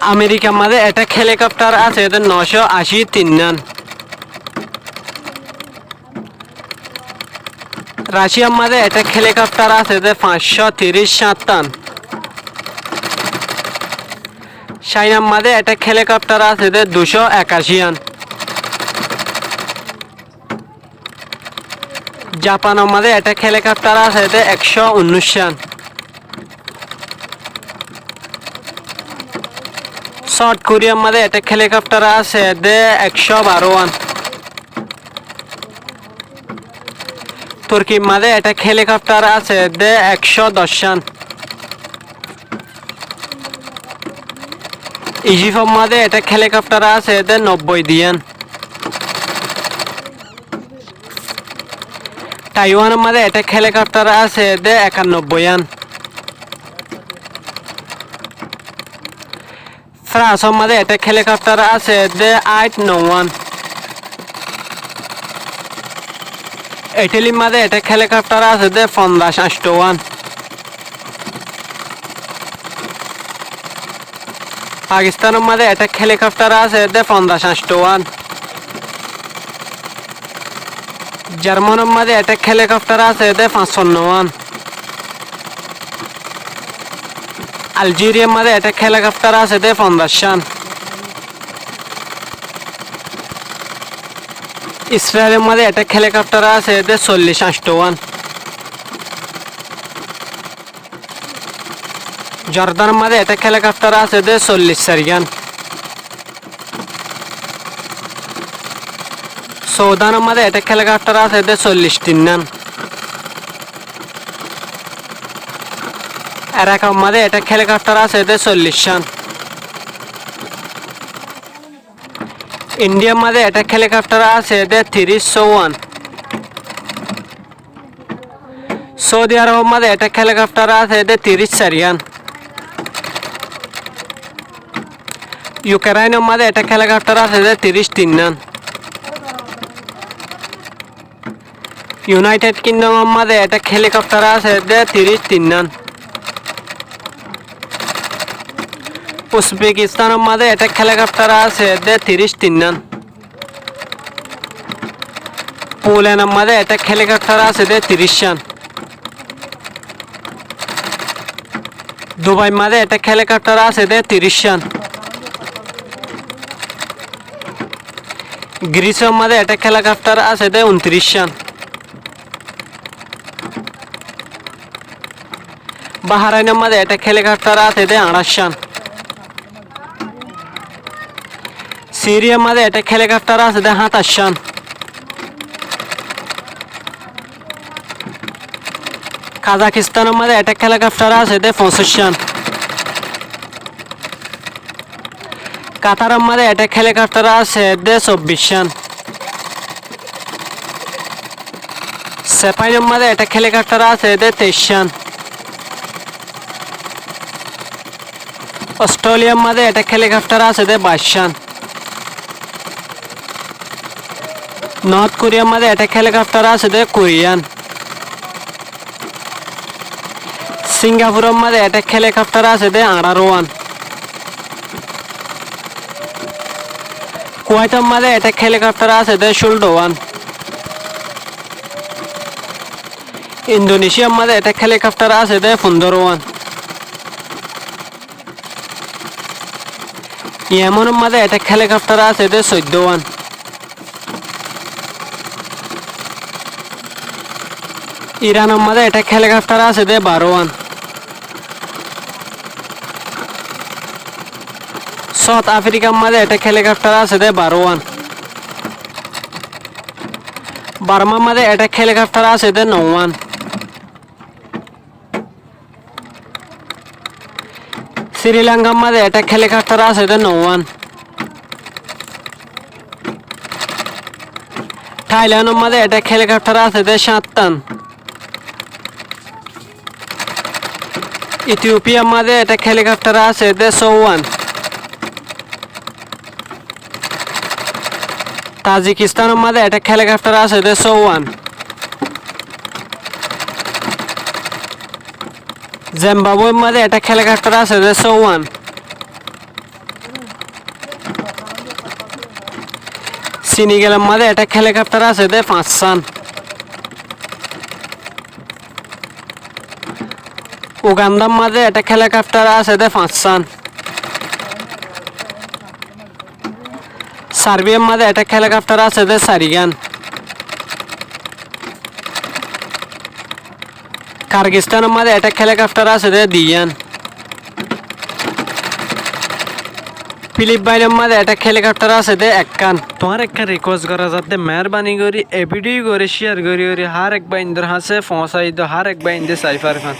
আমেরিকাमध्ये attack helicopter আছে 983 none. রাশিয়াमध्ये attack helicopter আছে 537 ton. চাইনাमध्ये attack helicopter আছে 281 জাপানमध्ये अटॅक हेलिकॉप्टर আছে 119 साउथ कोरियामध्ये अटॅक हेलिकॉप्टर আছে 112 तुर्कीमध्ये अटॅक हेलिकॉप्टर আছে 110 इजिप्तमध्ये अटॅक हेलिकॉप्टर আছে 90 ताइवानमध्ये अटॅक हेलिकॉप्टर আছে 91 फ्रान्समध्ये अटॅक हेलिकॉप्टर আছে 891 इटलीमध्ये अटॅक हेलिकॉप्टर আছে 5058 पाकिस्तानमध्ये अटॅक हेलिकॉप्टर আছে 5058 जर्मनीमध्ये अटॅक हेलिकॉप्टर আছে 509 अल्जेरियामध्ये अटॅक हेलिकॉप्टर আছে 15 इस्रायलमध्ये अटॅक हेलिकॉप्टर আছে 4058 जॉर्डनमध्ये अटॅक हेलिकॉप्टर আছে 40 सौदानमध्ये अटॅक हेलिकॉप्टर আছে 43 इराकमध्ये अटॅक हेलिकॉप्टर আছে 40 इंडियामध्ये अटॅक हेलिकॉप्टर আছে 301 सौदी अरबमध्ये अटॅक हेलिकॉप्टर আছে 34 युक्रेनमध्ये अटॅक हेलिकॉप्टर আছে 33 युनायटेड किंगडममध्ये अटॅक हेलिकॉप्टर আছে 33 उझबेकिस्तानमध्ये अटॅक हेलिकॉप्टर আছে 33 पोलंडमध्ये अटॅक हेलिकॉप्टर আছে 30 दुबईमध्ये अटॅक हेलिकॉप्टर আছে 30 ग्रीसमध्ये अटॅक हेलिकॉप्टर আছে 29 बहराइनमध्ये अटॅक हेलिकॉप्टर আছে 18 सिरियामध्ये अटॅक हेलिकॉप्टर আছে 27 काझाकिस्तानमध्ये अटॅक हेलिकॉप्टर আছে 65 कातारमध्ये अटॅक हेलिकॉप्टर আছে 24 स्पेनमध्ये अटॅक हेलिकॉप्टर আছে 23 ऑस्ट्रेलियामध्ये अटॅक हेलिकॉप्टर আছে 22 नॉर्थ कोरियामध्ये अटॅक हेलिकॉप्टर আছে कोरियन सिंगापूरमध्ये अटॅक हेलिकॉप्टर আছে 18 कुवैतमध्ये अटॅक हेलिकॉप्टर আছে 12 इंडोनेशियामध्ये अटॅक हेलिकॉप्टर আছে 15 येमेनमध्ये अटॅक हेलिकॉप्टर আছে 14 इराणमध्ये अटॅक हेलिकॉप्टर আছে 12 साउथ आफ्रिकामध्ये अटॅक हेलिकॉप्टर আছে 12 बर्मामध्ये अटॅक हेलिकॉप्टर আছে 9 श्रीलंकामध्ये अटॅक हेलिकॉप्टर আছে 9 थायलंडमध्ये अटॅक हेलिकॉप्टर আছে 57 इथिओपियामध्ये अटॅक हेलिकॉप्टर আছে 54 ताजिकिस्तानमध्ये अटॅक हेलिकॉप्टर আছে 54 झिम्बाब्वेमध्ये अटॅक हेलिकॉप्टर আছে 54 সিনিগেলের মাঝে অ্যাটাক হেলিকপ্টার আছে দে 5 সান। উগান্ডার মাঝে অ্যাটাক হেলিকপ্টার আছে দে 5 সান। সার্বিয়ার মাঝে অ্যাটাক হেলিকপ্টার আছে দে 4 গান। কার্গিস্তানের মাঝে অ্যাটাক হেলিকপ্টার আছে দে 2 গান। ফিলিপাইনের মাঝে অ্যাটাক হেলিকপ্টার আছে দে 1 কান। তোমার একটা রিকোয়েস্ট করা যাতে মেহরবানি করি এই ভিডিও করে শেয়ার করি হার এক বাইন্দর হাসে পৌঁছাই দো হার এক বাইন্দে সাইফার খান।